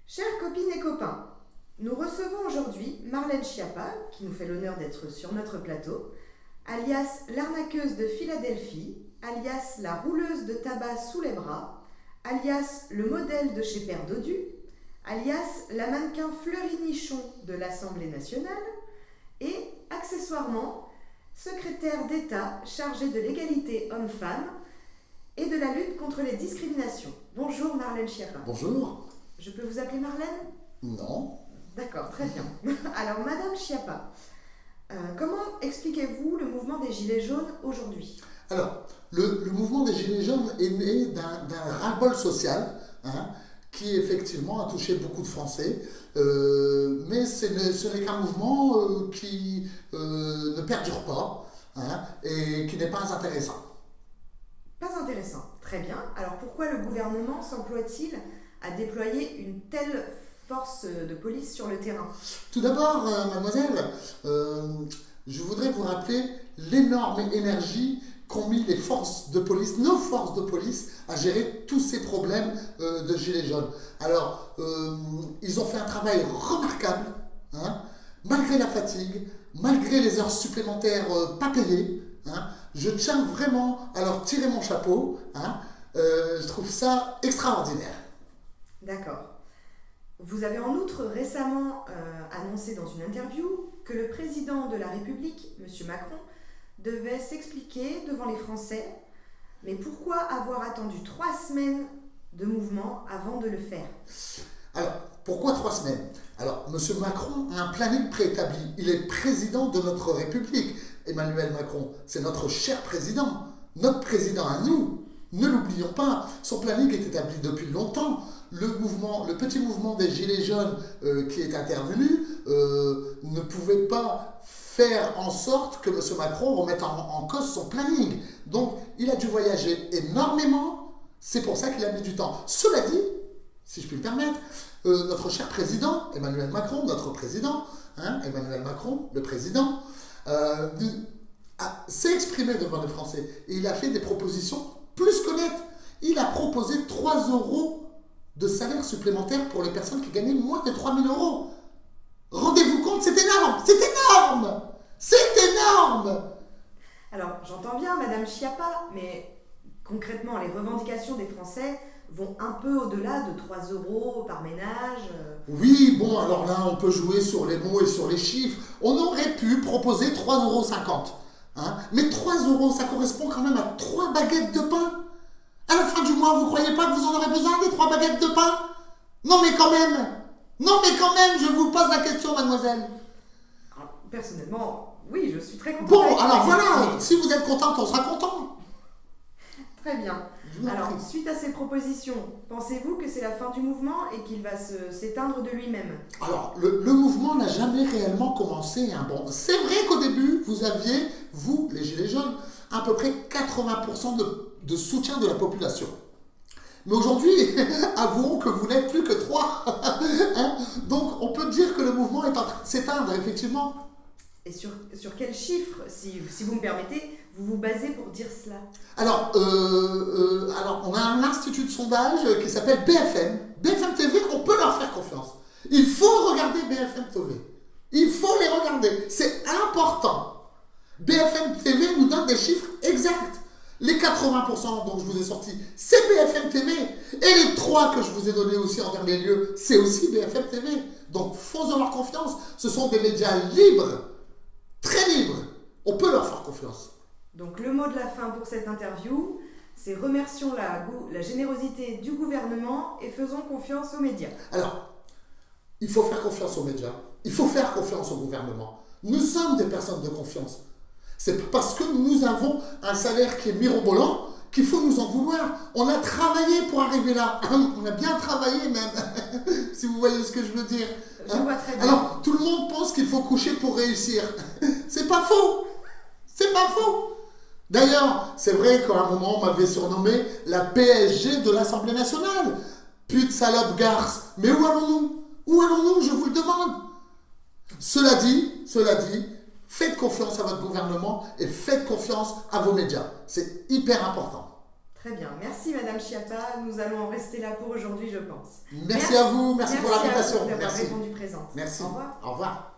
Chères copines et copains, nous recevons aujourd'hui Marlène Schiappa, qui nous fait l'honneur d'être sur notre plateau, alias l'arnaqueuse de Philadelphie, alias la rouleuse de tabac sous les bras, alias le modèle de chez Père Dodu, alias la mannequin Fleury-Nichon de l'Assemblée nationale et, accessoirement, secrétaire d'État chargée de l'égalité homme-femme et de la lutte contre les discriminations. Bonjour Marlène Schiappa. Bonjour. Je peux vous appeler Marlène ? Non. D'accord, très bien. Alors, Madame Schiappa, comment expliquez-vous le mouvement des Gilets jaunes aujourd'hui ? Alors, le mouvement des Gilets jaunes est né d'un ras-le-bol social, qui effectivement a touché beaucoup de Français, mais ce n'est qu'un mouvement qui ne perdure pas et qui n'est pas intéressant. Pas intéressant, très bien. Alors pourquoi le gouvernement s'emploie-t-il à déployer une telle force de police sur le terrain ? Tout d'abord, mademoiselle, je voudrais vous rappeler l'énorme énergie qu'ont mis les forces de police, nos forces de police, à gérer tous ces problèmes de gilets jaunes. Alors, ils ont fait un travail remarquable, malgré la fatigue, malgré les heures supplémentaires pas payées. Je tiens vraiment à leur tirer mon chapeau. Je trouve ça extraordinaire. D'accord. Vous avez en outre récemment annoncé dans une interview que le président de la République, M. Macron, devait s'expliquer devant les Français. Mais pourquoi avoir attendu 3 semaines de mouvement avant de le faire ? Alors, pourquoi 3 semaines ? Alors, M. Macron a un planning préétabli. Il est président de notre République. Emmanuel Macron, c'est notre cher président. Notre président à nous. Ne l'oublions pas. Son planning est établi depuis longtemps. Le petit mouvement des Gilets jaunes qui est intervenu ne pouvait pas faire en sorte que M. Macron remette en cause son planning. Donc, il a dû voyager énormément. C'est pour ça qu'il a mis du temps. Cela dit, si je puis me permettre, notre cher président, Emmanuel Macron, notre président, Emmanuel Macron, le président, s'est exprimé devant les Français. Et il a fait des propositions plus qu'honnêtes. Il a proposé 3 euros de salaire supplémentaire pour les personnes qui gagnaient moins de 3 000 euros. Rendez-vous compte, c'est énorme. C'est énorme. C'est énorme. Alors, j'entends bien, Madame Schiappa, mais concrètement, les revendications des Français vont un peu au-delà de 3 euros par ménage. Oui, bon, alors là, on peut jouer sur les mots et sur les chiffres. On aurait pu proposer 3,50 €. Mais 3 euros, ça correspond quand même à 3 baguettes de pain. À la fin du mois, vous croyez pas que vous en aurez besoin des 3 baguettes de pain ? Non, mais quand même. Non, mais quand même, je vous pose la question, mademoiselle. Alors, personnellement, oui, je suis très contente. Bon, alors voilà, si vous êtes contente, on sera content. Très bien. Alors, suite à ces propositions, pensez-vous que c'est la fin du mouvement et qu'il va s'éteindre de lui-même ? Alors, le mouvement n'a jamais réellement commencé. Bon, c'est vrai qu'au début, vous aviez, vous, les Gilets jaunes, à peu près 80% de soutien de la population. Mais aujourd'hui, avouons que vous n'êtes plus que 3. Donc, on peut dire que le mouvement est en train de s'éteindre, effectivement. Et sur quel chiffre, si vous me permettez, vous vous basez pour dire cela ? Alors, on a un institut de sondage qui s'appelle BFM. BFM TV, on peut leur faire confiance. Il faut regarder BFM TV. Il faut les regarder. C'est important. BFM TV nous donne des chiffres exacts. Les 80% dont je vous ai sorti, c'est BFM TV. Et les 3 que je vous ai donnés aussi en dernier lieu, c'est aussi BFM TV. Donc, faisons leur confiance. Ce sont des médias libres. Très libres. On peut leur faire confiance. Donc le mot de la fin pour cette interview, c'est remercions la générosité du gouvernement et faisons confiance aux médias. Alors, il faut faire confiance aux médias. Il faut faire confiance au gouvernement. Nous sommes des personnes de confiance. C'est parce que nous avons un salaire qui est mirobolant qu'il faut nous en vouloir. On a travaillé pour arriver là. On a bien travaillé même, si vous voyez ce que je veux dire. Je vois très bien. Alors, tout le monde pense qu'il faut coucher pour réussir. C'est pas faux. C'est pas faux. D'ailleurs, c'est vrai qu'à un moment, on m'avait surnommé la PSG de l'Assemblée nationale. Pute, salope, garce. Mais où allons-nous ? Où allons-nous ? Je vous le demande. Cela dit, faites confiance à votre gouvernement et faites confiance à vos médias. C'est hyper important. Très bien. Merci Madame Schiappa. Nous allons en rester là pour aujourd'hui, je pense. Merci à vous, merci pour à vous l'invitation. d'avoir Merci. répondu présente. Merci. Au revoir. Au revoir.